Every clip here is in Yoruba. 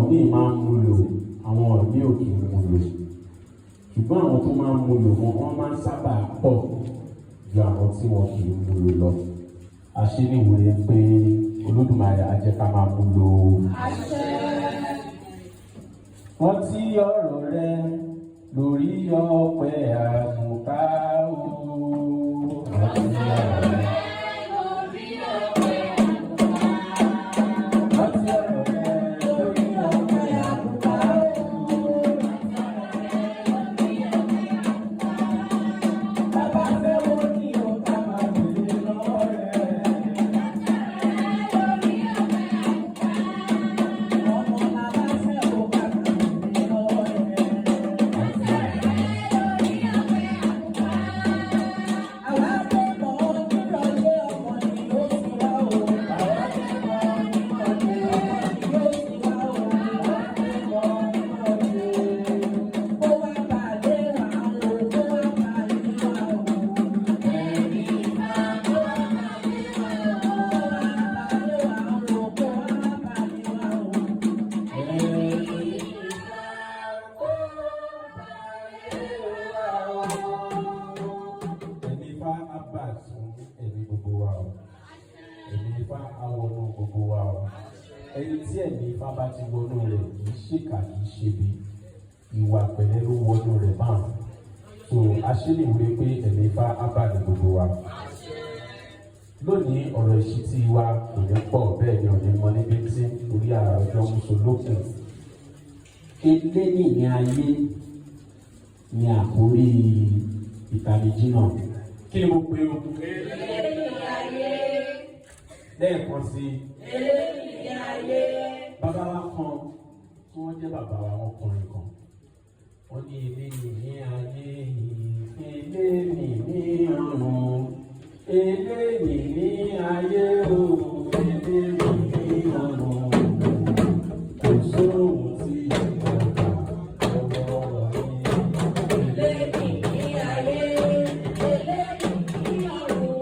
míì máa ń mú lò àwọn míì ò kì í mú lò ṣùgbọ́n àwọn tó máa ń mú lò wọ́n máa ń sábà pọ̀ ju àwọn tí wọ́n kì í mú lò lọ. Aṣíníwèé pé Olódùmarè á jẹ́ ká máa mú lò. Wọ́n tí ọ̀rọ̀ rẹ lórí ọpẹ́ àmùká o. Wọ́n tí ọ̀rọ̀ rẹ. Ẹni tí ẹ̀mí Ifá bá ti wọnú rẹ̀ kì í ṣèkà kì í ṣebi, ìwà pẹ̀lẹ́ ló wọnú rẹ̀ báwọn. So aṣíníwèé pé ẹ̀mí Ifá á bá ní gbogbo wa. Lónìí ọ̀rọ̀ ìṣítí wa kò ní pọ̀ bẹ́ẹ̀ ni ọ̀nà ìmọ̀ níbi tí orí ara ọjọ́ mùsùlùmí. Eléyìí ní ayé ní àkórí ìtanijí náà. Kí ni mo pe o? Eléyìí ní ayé. Lẹ́ẹ̀kan sí i. Eléyìí ní ayé. Bàbá wa kan tí wọ́n jẹ́ bàbá wa ọkùnrin kan. Wọ́n ní eléyìí ní ayé yìí, eléyìí ní ọ̀run, eléyìí ní ayé o, eléyìí ní ọ̀run. Kò sóhun tí ìjọba ọwọ́ yìí. Eléyìí ní ayé, eléyìí ní ọ̀run,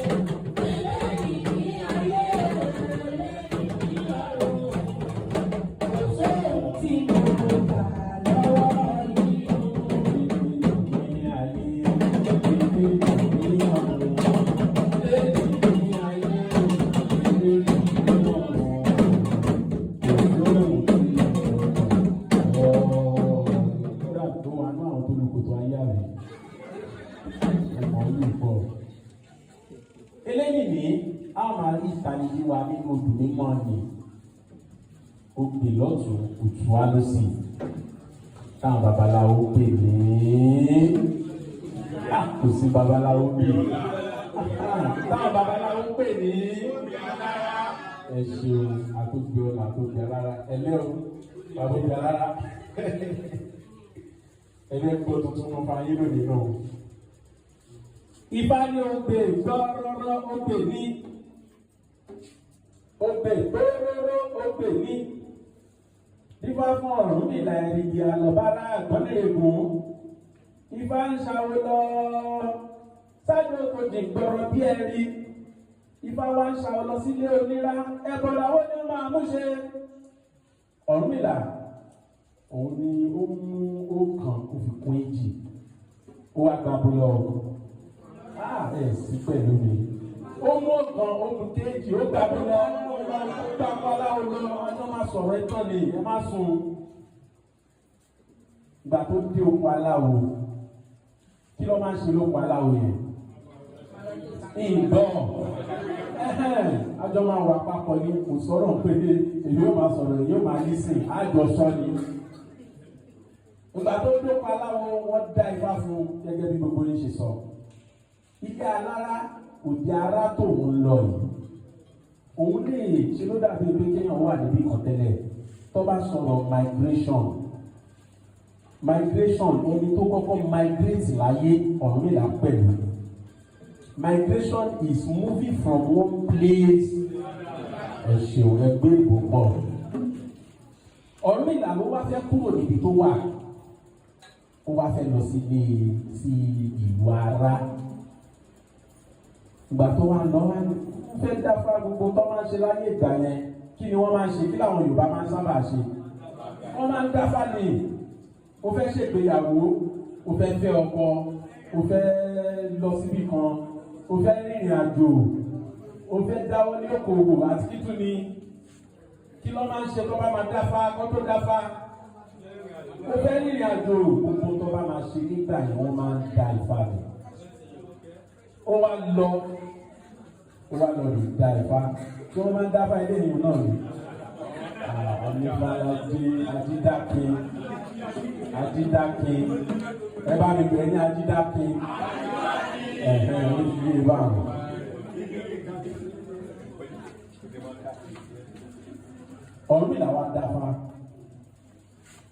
eléyìí ní ayé o, eléyìí ní ọ̀run. Kò sóhun tí ìjọba lọ́wọ́ yìí. Eléyìí ní ayé, eléyìí ní ọ̀run. Eléyìí ní a máa rí ìtanijí wa nínú odò mímọ́ ni ó pè lọ́tún òtún wá lọ́sì táwọn babaláwo pè ní kò sí babaláwo pè táwọn babaláwo pè ní ẹ ṣeun àtògbé ọ̀nà àtògbé alára ẹlẹ́rú àtògbé alára ẹlẹ́gbọ́ tuntun wọn fara yín lónìí náà. Ifá ní ogbe gbọ́rọ́rọ́ ogbe ní ogbe gbọ́rọ́rọ́ ogbe ní Ifá fún Ọ̀rúnmìlà èrìgì àlọ́bárà àgbọ́lẹ̀ ègún. Ifá ń ṣàwó lọ sáájú kò jìn gbọ́rọ̀ bí ẹ̀rí. Ifá wá ń ṣàwó lọ sílé onírá ẹ̀bọ̀ làwọn ni ó máa mú ṣe. Ọ̀rúnmìlà òun ni ó mú ọ̀kan kó fi kún èjì ó wá gbàgbó lọ. Ẹ sí pẹ̀lú mi. Ó mú ọ̀kan ó mú kéèjì ó gbàgbó lọ. Ó gbàgbó aláwọ̀ lọ. Ọjọ́ máa sọ̀rọ̀ ẹ̀tọ́ ni ẹ má sùn. Ìgbà tó dé oko aláwọ̀ kí ló máa ń ṣe lóko aláwọ̀ yẹn? Ìgbọ́ àjọ máa wà papọ̀ ní kò sọ̀rọ̀ pé èyí ó máa sọ̀rọ̀ èyí ó máa lísìn àjọsọ ni. Ìgbà tó dé oko aláwọ̀ wọ́n dá Ifá fún gẹ́gẹ́ bí gbogbo yín ṣe sọ. Ilé alára òde ara tó ń lọ yìí òun lè ṣe ló dàbí pé kéèyàn wà níbi kan tẹ́lẹ̀ tó bá sọ̀rọ̀ migration ẹni tó kọ́kọ́ migrate láyé Ọ̀rúnmìlà pẹ̀lú. Migration is moving from one place ẹ ṣeun ẹgbẹ́ ìbò pọ̀. Ọ̀rúnmìlà ló wá fẹ́ kúrò níbi tó wà ó wá fẹ́ lọ sí ìlú ara. Ìgbà tó wá lọ wá fẹ́ dáfá gbogbo tó máa ń ṣe láyé ìgbà yẹn kí ni wọ́n máa ń ṣe kí làwọn Yorùbá máa ń sábà ṣe wọ́n máa ń dáfá ní o fẹ́ ṣègbéyàwó, o fẹ́ fẹ́ ọkọ, o fẹ́ lọ síbì kan, o fẹ́ rìnrìn àjò, o fẹ́ dáwọ́ ní okòwò àti kítú ni kí ló máa ń ṣe tó bá máa dáfá kó tó dáfá. O fẹ́ rìnrìn àjò, gbogbo tó bá máa ṣe nígbà yẹn wọ́n máa ń da Ifá rẹ̀. Ó wá lọ rí da Ifá tí wọ́n máa ń dáfá ilé ìwọ̀n náà rí. Ajídákin ẹ bá mi pè ní Ajídákin ó ti yé bá wọn. Ọ̀run mi làwọn dáfá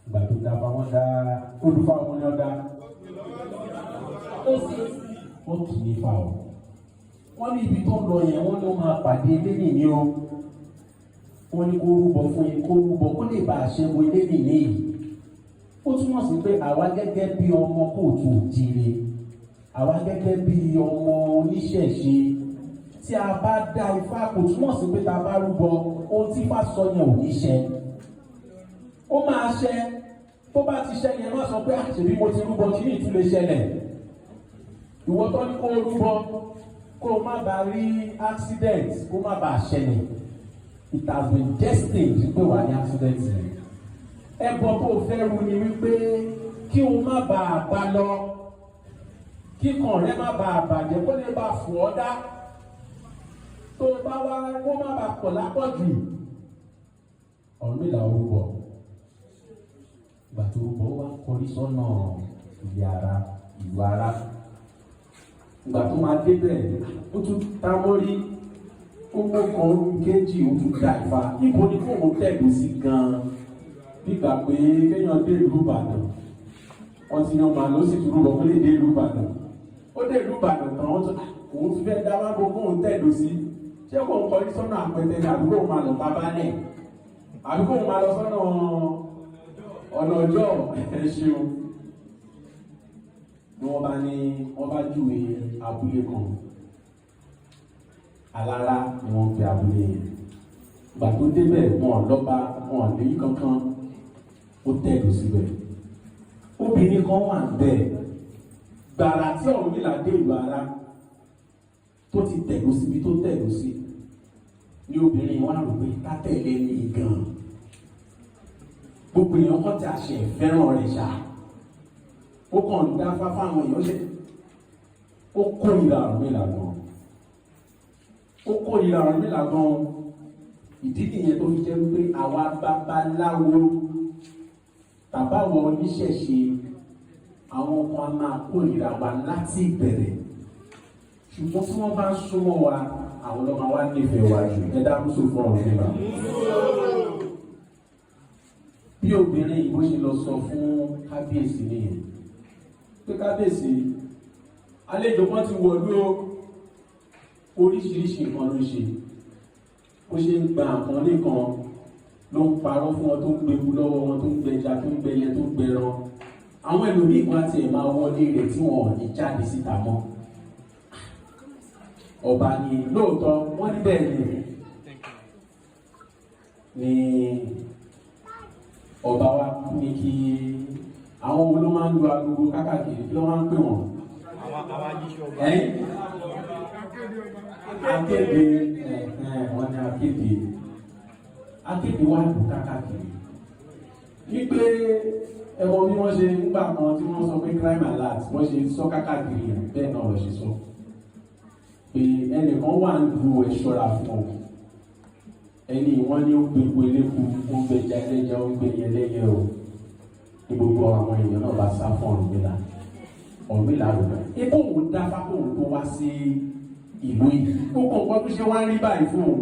ìgbà tó dáfá wọn dá olùfà wọn ni wọn dá wọn kì í fa ọ. Wọ́n ní ibi tó ń lọ yẹn wọ́n ló máa pàdé lẹ́yìn ní o. Wọ́n ní kó rúbọ fún yín, kó rúbọ kó lè bá àṣẹwò lẹ́yìn ní yìí. Ó túmọ̀ sí pé àwa gẹ́gẹ́ bí ọmọ kóòtù òjìire, àwa gẹ́gẹ́ bí ọmọ oníṣẹ̀ṣe, tí a bá dá Ifá kò túmọ̀ sí pé tá a bá rúbọ ohun tí Ifá sọ yẹn ò ní ṣẹ. Ó máa ṣẹ, tó bá ti ṣẹ yẹn má sọ pé àṣebí mo ti rúbọ kí ní ìtúlẹ̀ ṣẹlẹ̀. Ìwọ tó ní kó rúbọ kó má bàa rí accident, kó má bàa ṣẹlẹ̀. It has been destined pé wà ní accident yẹn. Ẹbọ tó fẹ́ ru ni wípé kí o má bàa bá lọ, kíkan rẹ má bàa bàjẹ́ kó lè bá fò ọ́ dá. Tó bá wá kó má bàa pọ̀ lápọ̀jù. Ọ̀rúnmìlà orúbọ. Ìgbà tó rúbọ wá kọrí sọ́nà ìlú ara. Ìgbà tó máa débẹ̀ ó tún tá mọ́rí gbogbo kan kéjì ó tún da Ifá. Níbo ni kóun tẹ̀dó sí gan-an? Nígbà pé kéèyàn dé ìlú Ìbàdàn, wọ́n ti yan màá ló sì tún rúbọ pé lè dé ìlú Ìbàdàn. Ó dé ìlú Ìbàdàn tán wọ́n tún òun ti fẹ́ dá wá gbogbo òun tẹ̀dó sí. Ṣé kò ń kọrí sọ́nà àpẹtẹ ní àdúgbò máa lọ Tábánẹ̀? Àdúgbò máa lọ sọ́nà ọ̀nà ọjọ́ ẹ ṣeun. Ni wọ́n bá júwe abúlé kan. Alára ni wọ́n fi abúlé yẹn. Ìgbà tó débẹ̀ wọn lọ́ba wọn léyìí kankan, ó tẹ̀dó síbẹ̀. Obìnrin kan wà bẹ́ẹ̀ gbàrà tí Ọ̀rúnmìlà dé ìlú Ara tó ti tẹ̀dó síbi tó tẹ̀dó sí ni obìnrin wa rò pé ká tẹ̀lé ní gan. Gbogbo èèyàn kan ti àṣẹ fẹ́ràn rẹ̀ ṣá. Ó kàn ń dá fáfá àwọn èèyàn ṣe. Ó kórìíra Ọ̀rúnmìlà gan. Ó kórìíra Ọ̀rúnmìlà gan. Ìdí nìyẹn tó fi jẹ́ wípé àwa babaláwo tàbáwọ̀ oníṣẹ̀ṣe àwọn ọmọ a máa kórìíra wa láti ìbẹ̀rẹ̀. Ṣùgbọ́n tí wọ́n bá ń súnmọ́ wa, àwọn ọlọ́mọ wa nífẹ̀ẹ́ wa jù. Ẹ dákúsù fún Ọ̀rúnmìlà. Bí obìnrin ìbò ṣe lọ sọ fún kábíyèsí nìyẹn. Pé kábíyèsí, àlejò kan ti wọ̀lú oríṣiríṣi nǹkan ló ṣe. Ó ṣe ń gba nǹkan nìkan ló ń parọ́ fún wọn tó ń gbẹ̀kú lọ́wọ́ wọn tó ń gbẹja tó ń gbẹyẹ tó ń gbẹran. Àwọn ẹlòmíì kan àti ẹ̀ máa wọlé rẹ̀ tí wọn ò ní jáde síta mọ́. Ọba ni lóòótọ́ wọ́n ní bẹ́ẹ̀ ni ọba wa ní kí àwọn wo ló máa ń lo agogo kákàkiri kí ló máa ń pè wọ́n. Akéde wọ́n ní akéde wà lù kákàkiri. Wípé ẹ̀wọ̀n bí wọ́n ṣe nígbà kan tí wọ́n sọ pé crime alert wọ́n ṣe sọ kákàkiri yẹn bẹ́ẹ̀ náà lọ ṣe sọ. Pé ẹnìkan wà ń lu ẹ̀ṣọ́ra fún ọ. Ẹni wọ́n ní ó gbégbó eléku, ó ń gbẹja ẹlẹ́ja, ó ń gbé ẹlẹ́yẹ o. Ní gbogbo àwọn èèyàn náà bá sá fún Ọ̀rúnmìlà. Ọ̀rúnmìlà rò bẹ́ẹ̀. Ibò òun dá fákòun tó wá sí ìlú yìí. Gbogbo nǹkan tó ṣe wá ń rí báyìí fún òun.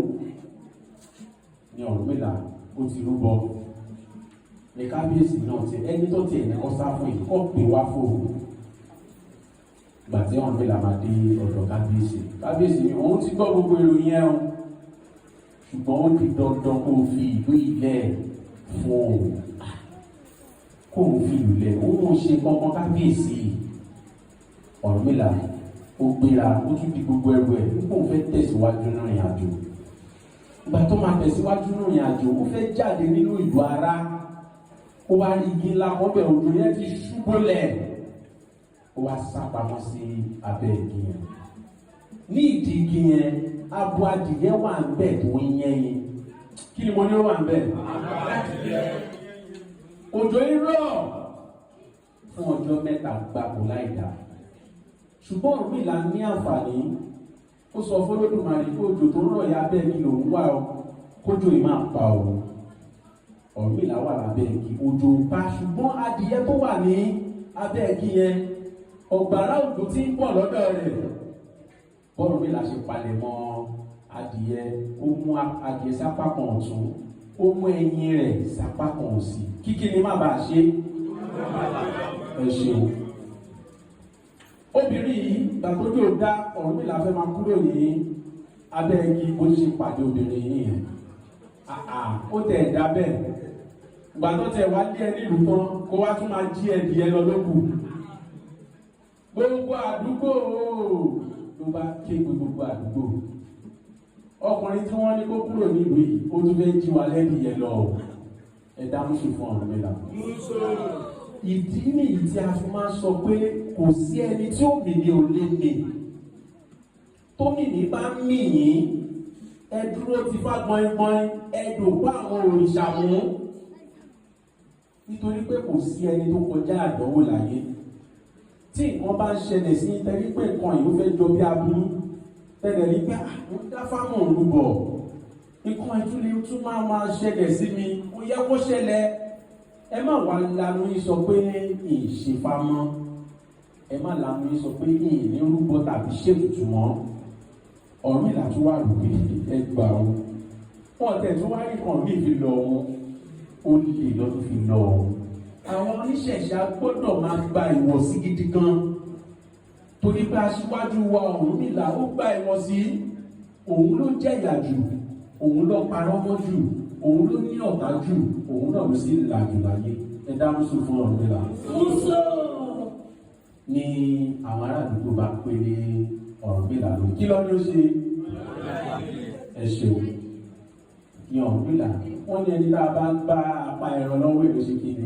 Ní Ọ̀rúnmìlà ó ti rúbọ. Ní kábíyèsí náà ti ẹni tó ti ẹ̀yìn kọ́ sá fún yìí kọ́ pè wá fún òun. Ìgbà tí Ọ̀rúnmìlà máa dé ọ̀dọ̀ kábíyèsí. Kábíyèsí ni òun ti gbọ́ gbogbo ìròyìn ẹ̀ o. Ṣùgbọ́n ó di dandan kó o fi ìlú ilẹ̀ fún òun. Kó o fi ìlú ilẹ̀ òun ò ṣe kankan kábíyèsí. Ọ̀rúnmìlà ó gbéra ó tún di gbogbo ẹrù ẹ̀ nígbà òun fẹ́ tẹ̀síwájú nínú ìrìn àjò. Ìgbà tó máa tẹ̀síwájú nínú ìrìn àjò ó fẹ́ jáde nínú ìlú Ara ó wá rí igi ńlá kan bẹ̀, òjò yẹn ti ṣúbọ̀lẹ̀, ó wá sá pamọ́ sí abẹ́ igi yẹn. Ní ìdí igi yẹn abo adìyẹ wà ń bẹ̀ tó ń yẹ́yin. Kí ni mo ní ó wà ń bẹ̀? Òjò yìí rọ̀ fún ọjọ́ mẹ́ta gbáko láì dá. Ṣùgbọ́n Ọ̀rúnmìlà ní àǹfààní, ó sọ fún Olódùmarè pé òjò tó ń rọ̀ yá bẹ́ẹ̀ kí lòun wà ó, kójò yìí máa pa òun. Ọ̀rúnmìlà wà lábẹ́ igi, òjò pa, ṣùgbọ́n adìyẹ tó wà ní abẹ́ igi yẹn, ọ̀gbàrá òjò tí ń bọ̀ lọ́dọ̀ rẹ̀. Ọ̀rúnmìlà ṣe palẹ̀ mọ́ adìyẹ, ó mú adìyẹ sápá kan ọ̀tún, ó mú ẹyin rẹ̀ sápá kan òsì, kíkí ni má bàa ṣe. Ẹ ṣeun. Obìnrin yìí gbàtójú ò dá, Ọ̀rúnmìlà fẹ́ máa kúrò ní abẹ́ igi, bó ṣe pàdé obìnrin yìí yẹn. Ó tẹ̀ ẹ̀dá bẹ́ẹ̀. Ìgbà tó tẹ̀ wá lé ẹ nílùú tán, kó wá tún máa jí ẹdìyẹ lọ lókù. Gbogbo àdúgbò ló bá ké gbogbo àdúgbò. Ọkùnrin tí wọ́n ní kó kúrò nílùú yìí, ó tún fẹ́ jí wa lẹ́dìyẹ lọ. Ẹ̀dá mùsùn fún Ọ̀rúnmìlà. Ìdí nìyí tí a fi máa ń sọ pé kò sí ẹni tí ó mì ní ò lè mì. Tó mì ní bá mì yín, ẹ dúró ti fá gbọ́ngbọ́n, ẹ dòkó àwọn òrìṣà mú. Nítorí pé kò sí ẹni tó kọjá àdánwò láyé. Tí nǹkan bá ń ṣẹlẹ̀ sí tẹ́lí pé nǹkan yìí ó fẹ́ jọ bí aburú, tẹ́lẹ̀ rí pé àwọn dáfámọ̀ olúbọ̀, nǹkan ìtúlé tún máa ṣẹlẹ̀ sí mi, ó yẹ kó ṣẹlẹ̀. Ẹ má wá lanu yín sọ pé ìṣèfamọ́, ẹ má lanu yín sọ pé ìní rúbọ tàbí ṣètùtù mọ́. Ọ̀rúnmìlà tún wà lórí ẹgbà o. Wọ́n tẹ̀ tún wá rí kan bí ìfi lọ wọn, ó lè lọ́dún fi lọ wọn. Àwọn oníṣẹ̀ṣà gbọ́dọ̀ máa gba ìwọ̀sí gidi gan. Torí pé aṣíwájú wa Ọ̀rúnmìlà ó gba ìwọ̀sí. Òun ló jẹ̀yà jù, òun ló parọ́ mọ́ jù, òun ló ní ọ̀tá jù, òun náà ló sì là jù láyé. Ẹ dá mùsùn fún Ọ̀rúnmìlà. Ní àwọn ará àdúgbò bá pé ní Ọ̀rúnmìlà ló kí lọ́ ní ó ṣe? Ẹ ṣeun. Ní Ọ̀rúnmìlà wọ́n ní ẹni tá a bá gbá apá ẹran lọ́wọ́ èrò ṣe kéde.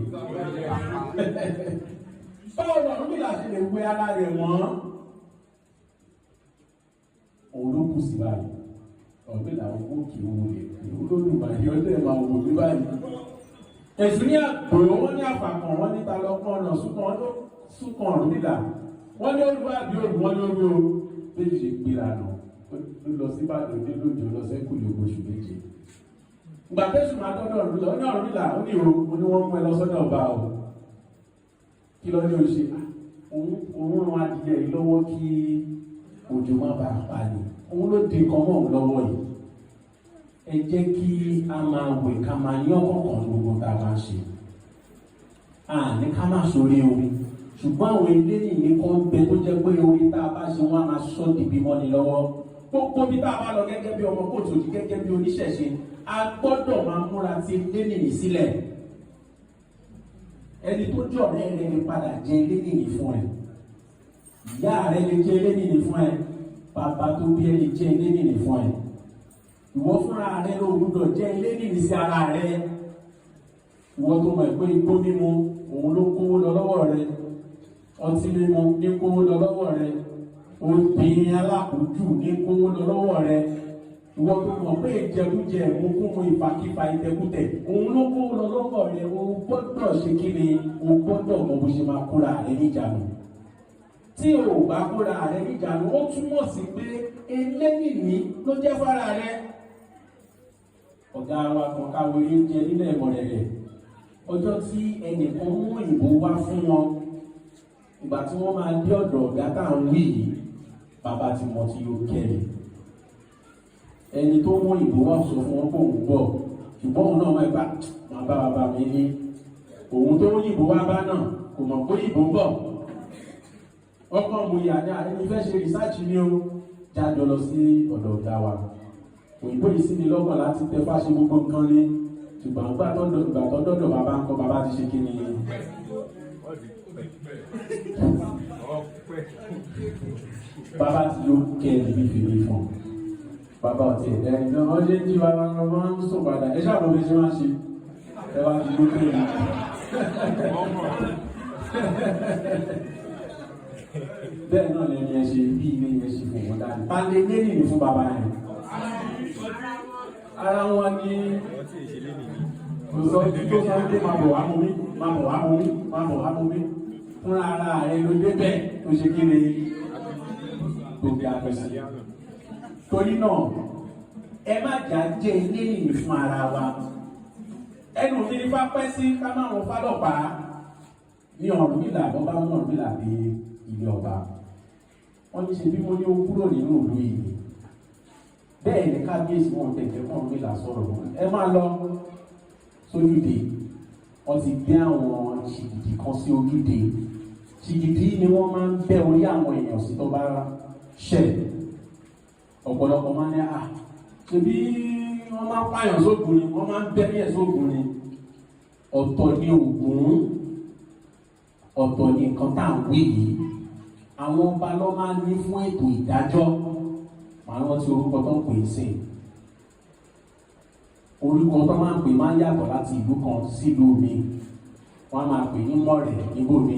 Báwo ni Ọ̀rúnmìlà ṣe lè wé ara rẹ̀ wọ́n? Òun ló kù sí báyìí. Ọ̀rúnmìlà owó kì í wo lè pè ó lódùmarè ọdẹ máa wò ní báyìí. Ẹ̀sùn ní àgbòrò wọ́n ní àpapọ̀ wọ́n níta lọ́kàn ọ̀nà súnkàn Ọ̀rúnmìlà. Wọ́n ní olúwàbí òògùn wọn lórí o. Bẹ́ẹ̀ ṣe gbéra nù. Ó lọ sí Ìbàdàn ní lójó lọ sẹ́kù ní oṣù méje. Ìgbà tẹ́sùn máa tọ́jọ́ Ọ̀rúnmìlà, ó ní Ọ̀rúnmìlà, ó ní ìrò, ó ní wọ́n mú ẹ lọ sọ́dọ̀ ọba o. Kí lọ ní o ṣe? Òun rán adìyẹ yìí lọ́wọ́ kí òjò má bàa pa ni. Òun ló di nǹkan mọ́ òun lọ́wọ́ yìí. Ẹ jẹ́ kí a máa wẹ̀ ká máa yán kọ̀ọ̀kan gbogbo tá a máa ṣe. Ní ká máa sórí orí. Ṣùgbọ́n àwọn ilé nìyí kan bẹ tó jẹ́ pé orí tá a bá ṣe wọ́n á máa sọ́ dìbí mọ́ni lọ́wọ́. Gbogbo bí tá a bá lọ gẹ́gẹ́ bí ọmọ kóòtù òjì gẹ́gẹ́ bí oníṣẹ̀ṣe, a gbọ́dọ̀ máa múra ti ilé nìyí sílẹ̀. Ẹni tó jọ rẹ̀ lè padà jẹ ilé nìyí fún ẹ. Ìyá rẹ̀ lè jẹ ilé nìyí fún ẹ. Bàbá tó bí ẹ lè jẹ ilé nìyí fún ẹ. Ìwọ fúnra rẹ̀ ló gbọ́dọ̀ jẹ ilé nìyí sí ara rẹ̀. Ìwọ tó mọ̀ pé igbó mímu òun ló kówó lọ lọ́wọ́ rẹ̀. Ọtí mímu ní kówó lọ lọ́wọ́ rẹ̀. Obìnrin alákòójú ní kówó lọ lọ́wọ́ rẹ̀. Ìwọ tó mọ̀ pé ìjẹkújẹ ìmúkúmu ìfàkífà ìtẹkútẹ òun ló kówó lọ lọ́wọ́ rẹ̀. O gbọ́dọ̀ ṣe kí ni? O gbọ́dọ̀ mọ bó ṣe máa kóra rẹ̀ níjànú. Tí o bá kóra rẹ̀ níjànú, ó túmọ̀ sí pé eléyìí ló jẹ́ fara rẹ̀. Ọ̀gá wa kan káwé jẹ nílẹ̀ ìmọ̀rẹ̀ rẹ̀. Ọjọ́ tí ẹnìkan mú ìbò wá fún wọn, ìgbà tí wọ́n máa dé ọ̀dọ̀ ọ̀gá táwọn wí yìí, bàbá ti mọ tí yóò kẹ́rì. Ẹni tó mú ìbò wá sọ fún wọn kó òun bọ̀, ṣùgbọ́n òun náà máa bá bàbá mi ní. Òun tó mú ìbò wá bá náà kò mọ̀ pé ìbò ń bọ̀. Ọkàn mo yà ní àárín fẹ́ ṣe rìsáàjì ní o, jájọ lọ sí ọ̀dọ̀ ọ̀gá wa. Òyìnbó yìí sí ni lọ́gbọ̀n láti tẹ fáṣe gbogbo nǹkan ní, ṣùgbọ́n ìgbà tó dọ́dọ̀ bàbá ń kọ́ bàbá ti ṣe kí ni. Bàbá ti ló kẹ́ ẹ̀ níbi ìfìwé fún. Bàbá ọ̀tí ẹ̀dá ẹ̀dá wọ́n ṣe ń jí bàbá wọn ń sùn padà. Ẹ ṣáà mọ̀ bí ṣe máa ṣe. Ẹ wá ti ló kẹ́ ẹ̀. bẹ́ẹ̀ náà lẹ́ni ẹ ṣe bí ilé yẹn ṣe fún wọn dání pálí lẹ́nì ní fún bàbá yẹn ara wọn ni kò sọ tó sọ pé máa bọ̀ wá mú mi máa bọ̀ wá mú mi máa bọ̀ wá mú mi fúnra ara rẹ ló débẹ̀ tó ṣe kí ni tó fi àpẹsẹ̀ torí náà ẹ má jà jẹ́ ilé nìyí fún ara wa ẹnu mi ní pápẹ́ sí ká máa wọn fálọ́pàá ní ọ̀rùn nílà bọ́bá wọn ọ̀rùn nílà dé ilé ọba wọ́n ní ṣe bí mo ní ó kúrò nínú ìlú yìí bẹ́ẹ̀ ni kábíyèsí wọn tẹ̀tẹ̀ fún ọ̀rùn nílà sọ̀rọ̀ wọn ẹ máa lọ sójúde wọ́n ti gbé àwọn ṣìgìdì kan sí ojúde ṣìgìdì ni wọ́n máa ń bẹ́ orí àwọn èèyàn sí tó bá ṣẹ̀ ọ̀pọ̀lọpọ̀ máa ń ní ṣebí wọ́n máa ń pààyàn sóògùn ni wọ́n máa ń bẹ́ ní ẹ̀sóògùn ni ọ̀tọ̀ ni ògùn ọ̀tọ̀ ni nǹkan tá à ń wí yìí àwọn ọba ló máa ń ní fún ètò ìdájọ́ màá rántí orúkọ tó ń pè é sìn orúkọ tó máa ń pè máa ń yàtọ̀ láti ìlú kan sílùú mi wọ́n á máa pè ní mọ̀rẹ̀ níbò mi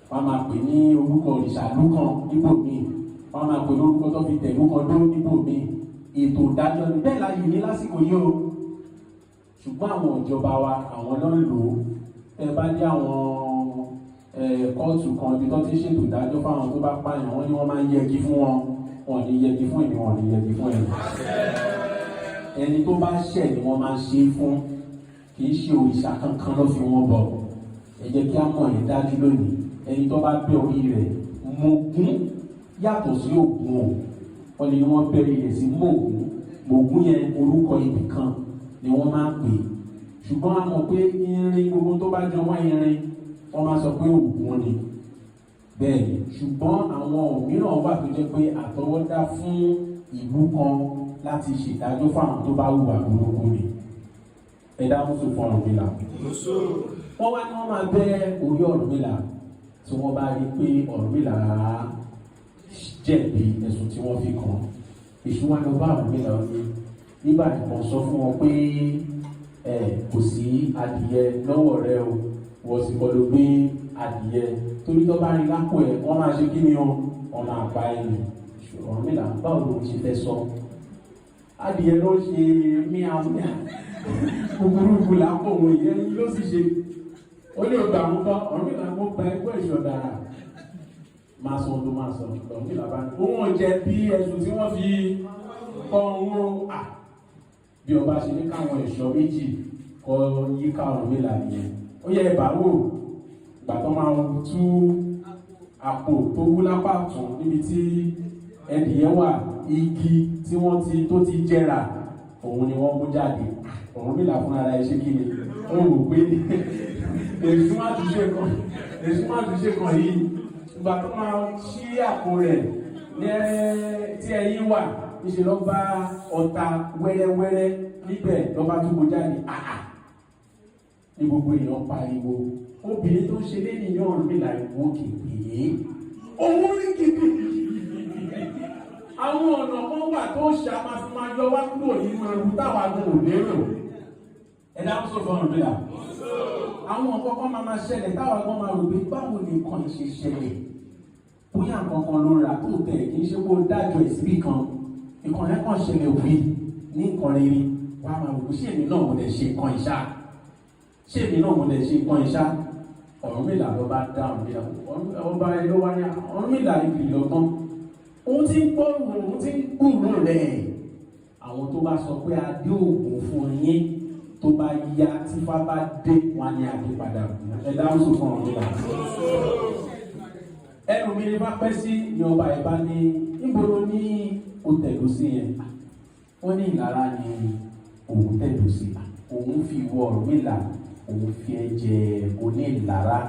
wọ́n á máa pè ní orúkọ ìṣàlú kan níbò mi wọ́n á máa pè ní orúkọ tó fi tẹ̀lú kan dó níbò mi ètò ìdájọ́ ni bẹ́ẹ̀ láyé ní lásìkò yìí o ṣùgbọ́n àwọn ìjọba wa àwọn náà ń lò ó ẹ bá dé àwọn kóòtù kan ibi tó ti ṣètò ìdájọ́ fáwọn tó bá pààyàn wọ́n ní wọ́n máa ń yẹgi fún wọn wọn ní yẹgi fún èmi wọn ní yẹgi fún ẹ̀mí ẹni tó bá ṣẹ̀ ni wọ́n máa ń ṣe fún kì í ṣe òrìṣà kankan ló fi wọ́n bọ̀ ẹ jẹ́ kí á mọ̀ ẹ̀ dájú lónìí ẹni tó bá bẹ́ orí rẹ̀ Mògún yàtọ̀ sí Ògún o wọ́n ní wọ́n bẹ́ orí rẹ̀ sí Mògún yẹn orúkọ ibì kan ni wọ́n máa ń pè ṣùgbọ́n a mọ̀ pé irin gbogbo tó bá jọ wọ́n irin wọ́n máa sọ pé Ògún ni bẹ́ẹ̀ ni ṣùgbọ́n àwọn mìíràn wà tó jẹ́ pé àtọwọ́dá fún ìlú kan láti ṣèdájọ́ fún àwọn tó bá hùwà burúkú ni ẹ̀dá mùsùlùmí fún Ọ̀rúnmìlà wọ́n wá ní wọ́n máa bẹ́ orí Ọ̀rúnmìlà tí wọ́n bá rí pé Ọ̀rúnmìlà jẹ̀bi ẹ̀sùn tí wọ́n fi kàn èṣù wá lọ bá Ọ̀rúnmìlà ní nígbà tí wọ́n sọ fún wọn pé kò sí adìyẹ lọ́wọ́ rẹ o wọ́n sì kọ́ ló gbé adìyẹ torí tó bá rí lápò ẹ̀ wọ́n máa ṣe kí ni wọ́n máa pa ẹ̀yìn Ọ̀rúnmìlà báwo ló ṣe fẹ́ sọ adìyẹ ló ṣe míàmíà gbogbo làpò òun ìyẹn ló sì ṣe ó lè gbà wọn bá Ọ̀rúnmìlà kó gba ẹgbẹ́ ìṣọ̀dára máa sọ ló máa sọ Ọ̀rúnmìlà bá ní òun jẹ bí ẹ̀sùn tí wọ́n fi kọ́ òun à bí ọba ṣe ní káwọn ẹ̀ṣọ́ méjì kọ yíká Ọ̀rúnmìlà nìyẹn ó yẹ ìbáwò ìgbà tó máa tú àpò tó wú lápá tún níbi tí ẹnìyẹn wà igi tí wọ́n ti tó ti jẹrà òun ni wọ́n mú jáde Ọ̀rúnmìlà fúnra rẹ̀ ṣe kí ni ó rò pé èsùn àtúnṣe kan yìí ìgbà tó máa ṣí àpò rẹ̀ ní tí ẹyin wà níṣẹ́ lọ bá ọta wẹ́rẹ́wẹ́rẹ́ níbẹ̀ lọ́ba tó kó jáde ní gbogbo èèyàn pariwo obìnrin tó ṣe lẹ́yìn ní Ọ̀rúnmìlà ìwò kìkì owó rí kìkì àwọn ọ̀nà kan wà tó máa yọ wá kúrò nínú ẹrù táwa gan ò lérò ẹ̀dá tó sọ fún Ọ̀rúnmìlà àwọn ọ̀kọ̀ọ̀kan máa ṣẹlẹ̀ táwa gan máa rò pé báwo ni nǹkan ṣe ṣẹlẹ̀ bóyá nǹkan kan ló rà tó tẹ̀ kì í ṣe kó dájọ́ ìsíbí kan nǹkan yẹn kàn ṣẹlẹ̀ òbí ní nǹkan rere wà á máa rò pé ṣé èmi náà mo lè ṣe nǹkan ìṣá ṣé èmi náà mo lè ṣe nǹkan ìṣá Ọ̀rúnmìlà ló bá dá Ọ̀rúnmìlà ọba ẹ ló wá ní Ọ̀rúnmìlà ìbìrì lọ́tán òun ti ń gbọ́rù òun ti ń gbùrù rẹ̀ àwọn tó bá sọ pé adé òògùn fún yín tó bá yá tífá bá dé wọn ni adé padà ẹ dáhùn sọ fún Ọ̀rúnmìlà ẹnu mi ni bá pẹ́ sí ni ọba ẹ̀ bá ní níbo ló ní o tẹ̀dó sí yẹn wọ́n ní Ìlara ni òun tẹ̀dó sí òun fi wọ Ọ̀rúnmìlà òun fi ẹ̀jẹ̀ oní Ìlara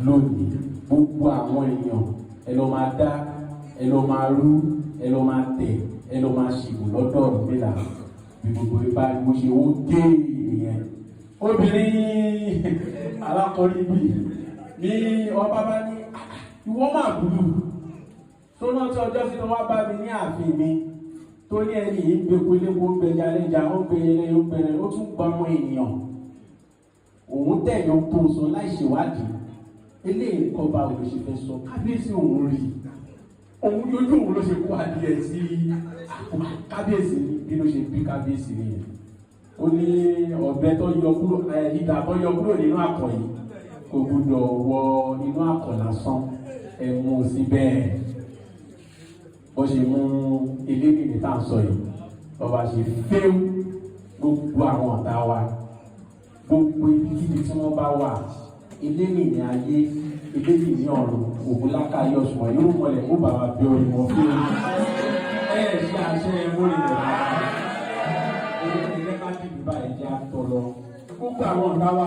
lónìí gbogbo àwọn èèyàn ẹ lọ máa dá ẹ lọ máa rú ẹ lọ máa tẹ̀ ẹ lọ máa ṣìbò lọ́dọ̀ Ọ̀rúnmìlà bí gbogbo ibà bó ṣe ó dé ìyẹn obìnrin alákọ̀ọ́rí bì ní ọba bá ní ìwọ máa burú tó náà tí ọjọ́ sí wá bá mi ní ààfin mi tó ní ẹni yìí ń gbé pélépo ń gbẹjà lẹ́jà ó ń gbẹyẹlẹ ó ń gbẹrẹ ó tún gba ọmọ ènìyàn òun tẹ̀yọ́ tó sọ láì ṣèwádìí eléyìí kọ́ bá òun ṣe fẹ́ sọ kábíyèsí òun rí òun yójú òun ló ṣe kó adìẹ sí kábíyèsí bí ló ṣe bí kábíyèsí nìyẹn ó ní ọ̀bẹ tó yọ kúrò ìdà tó yọ kúrò nínú àkọ̀ yìí kò gbọdọ̀ wọ inú àkọ̀ lásán ẹ̀mú sí bẹ́ẹ̀ bó ṣe mú eléyìí ní tá à ń sọ yìí bàbá ṣe fẹ́ẹ́ gbogbo àwọn ọ̀tá wa gbogbo ibikíbi tí wọ́n bá wà eléyìí ní ayé eléyìí ní ọ̀run ògùn lákàáyé ọ̀ṣùwọ̀n yóò mọ̀lẹ̀ kó bàbá bí orí wọn fún ẹ̀ ṣe àṣẹ mórí rẹ̀ rárá. Ilé ká dìbò báyìí jẹ́ àtọ̀ lọ. Gbogbo àwọn ọ̀tá wa.